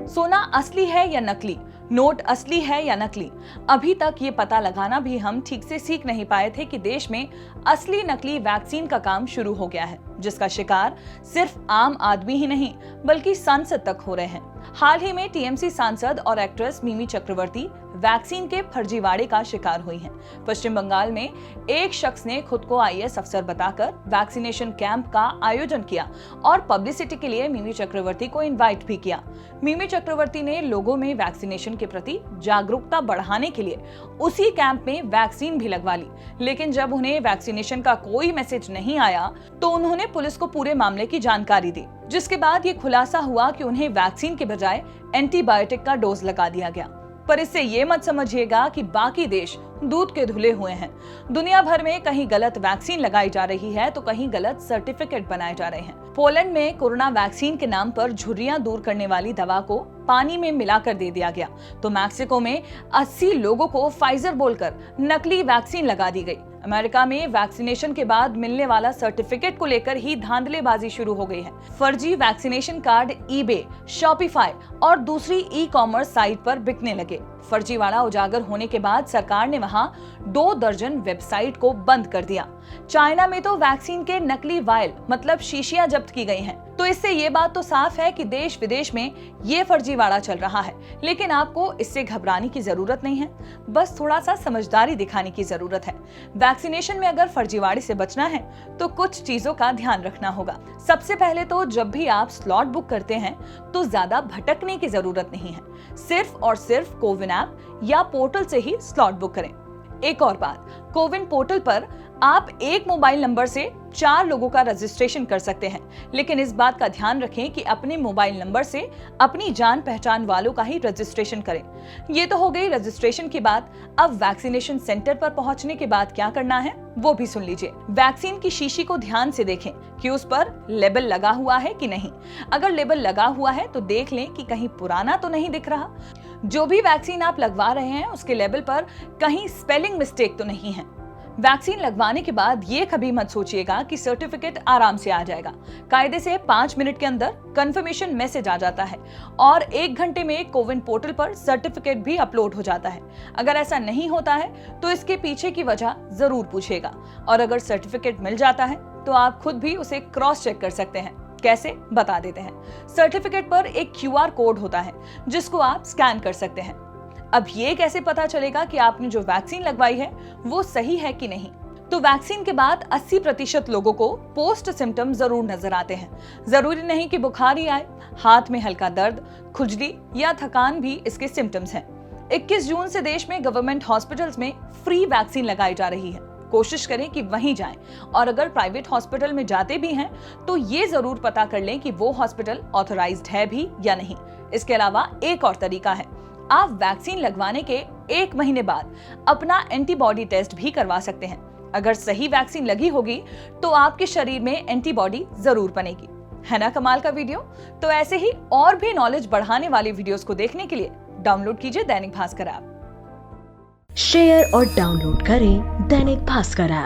सोना असली है या नकली, नोट असली है या नकली, अभी तक ये पता लगाना भी हम ठीक से सीख नहीं पाए थे कि देश में असली नकली वैक्सीन का काम शुरू हो गया है, जिसका शिकार सिर्फ आम आदमी ही नहीं बल्कि सांसद तक हो रहे हैं। हाल ही में टीएमसी सांसद और एक्ट्रेस मिमी चक्रवर्ती वैक्सीन के फर्जीवाड़े का शिकार हुई हैं। पश्चिम बंगाल में एक शख्स ने खुद को आईएएस अफसर बताकर वैक्सीनेशन कैंप का आयोजन किया और पब्लिसिटी के लिए मिमी चक्रवर्ती को इनवाइट भी किया। मिमी चक्रवर्ती ने लोगों में वैक्सीनेशन के प्रति जागरूकता बढ़ाने के लिए उसी कैंप में वैक्सीन भी लगवा ली, लेकिन जब उन्हें वैक्सीनेशन का कोई मैसेज नहीं आया तो उन्होंने पुलिस को पूरे मामले की जानकारी दी, जिसके बाद ये खुलासा हुआ कि उन्हें वैक्सीन के बजाय एंटीबायोटिक का डोज लगा दिया गया। पर इससे ये मत समझिएगा कि बाकी देश दूध के धुले हुए हैं। दुनिया भर में कहीं गलत वैक्सीन लगाई जा रही है तो कहीं गलत सर्टिफिकेट बनाए जा रहे हैं। पोलैंड में कोरोना वैक्सीन के नाम पर झुर्रियां दूर करने वाली दवा को पानी में मिलाकर दे दिया गया, तो मैक्सिको में 80 लोगों को फाइजर बोलकर नकली वैक्सीन लगा दी गई। अमेरिका में वैक्सीनेशन के बाद मिलने वाला सर्टिफिकेट को लेकर ही धांधलेबाजी शुरू हो गई है। फर्जी वैक्सीनेशन कार्ड ईबे, शॉपिफाई और दूसरी ई कॉमर्स साइट पर बिकने लगे। फर्जीवाड़ा उजागर होने के बाद सरकार ने वहां 2 दर्जन वेबसाइट को बंद कर दिया। चाइना में तो वैक्सीन के नकली वायल मतलब शीशियां जब्त की गई हैं। तो इससे ये बात तो साफ है कि देश विदेश में ये फर्जीवाड़ा चल रहा है, लेकिन आपको इससे घबराने की जरूरत नहीं है, बस थोड़ा सा समझदारी दिखाने की जरूरत है। वैक्सीनेशन में अगर फर्जीवाड़े से बचना है तो कुछ चीजों का ध्यान रखना होगा। सबसे पहले तो जब भी आप स्लॉट बुक करते हैं तो ज्यादा भटकने की जरूरत नहीं है, सिर्फ और सिर्फ कोविन ऐप या पोर्टल से ही स्लॉट बुक करें। एक और बात, कोविन पोर्टल पर आप एक मोबाइल नंबर से 4 लोगों का रजिस्ट्रेशन कर सकते हैं, लेकिन इस बात का ध्यान रखें कि अपने मोबाइल नंबर से अपनी जान पहचान वालों का ही रजिस्ट्रेशन करें। ये तो हो गई रजिस्ट्रेशन की बात। अब वैक्सीनेशन सेंटर पर पहुंचने के बाद क्या करना है वो भी सुन लीजिए। वैक्सीन की शीशी को ध्यान से देखें कि उस पर लेबल लगा हुआ है कि नहीं। अगर लेबल लगा हुआ है तो देख लें कि कहीं पुराना तो नहीं दिख रहा। जो भी वैक्सीन आप लगवा रहे हैं उसके लेबल पर कहीं स्पेलिंग मिस्टेक तो नहीं है। वैक्सीन लगवाने के बाद ये कभी मत सोचिएगा कि सर्टिफिकेट आराम से आ जाएगा। कायदे से 5 मिनट के अंदर कंफर्मेशन मैसेज आ जाता है और 1 घंटे में कोविन पोर्टल पर सर्टिफिकेट भी अपलोड हो जाता है। अगर ऐसा नहीं होता है तो इसके पीछे की वजह जरूर पूछिएगा, और अगर सर्टिफिकेट मिल जाता है तो आप खुद भी उसे क्रॉस चेक कर सकते हैं। कैसे, बता देते हैं। सर्टिफिकेट पर एक QR कोड होता है जिसको आप स्कैन कर सकते हैं। अब ये कैसे पता चलेगा कि आपने जो वैक्सीन लगवाई है वो सही है कि नहीं? तो वैक्सीन के बाद 80% लोगों को पोस्ट सिम्टम जरूर नजर आते हैं। जरूरी नहीं कि बुखार ही आए, हाथ में हल्का दर्द, खुजली या थकान भी इसके सिम्टम्स हैं। 21 जून से देश में गवर्नमेंट हॉस्पिटल्स में फ्री वैक्सीन लगाई जा रही है। कोशिश करें कि वहीं जाएं, और अगर प्राइवेट हॉस्पिटल में जाते भी हैं तो ये जरूर पता कर लें कि वो हॉस्पिटल ऑथराइज्ड है भी या नहीं। इसके अलावा एक और तरीका है, आप वैक्सीन लगवाने के 1 महीने बाद अपना एंटीबॉडी टेस्ट भी करवा सकते हैं। अगर सही वैक्सीन लगी होगी तो आपके शरीर में एंटीबॉडी जरूर बनेगी। है ना कमाल का वीडियो? तो ऐसे ही और भी नॉलेज बढ़ाने वाली वीडियोस को देखने के लिए डाउनलोड कीजिए दैनिक भास्कर ऐप। शेयर और डाउनलोड करें दैनिक भास्कर ऐप।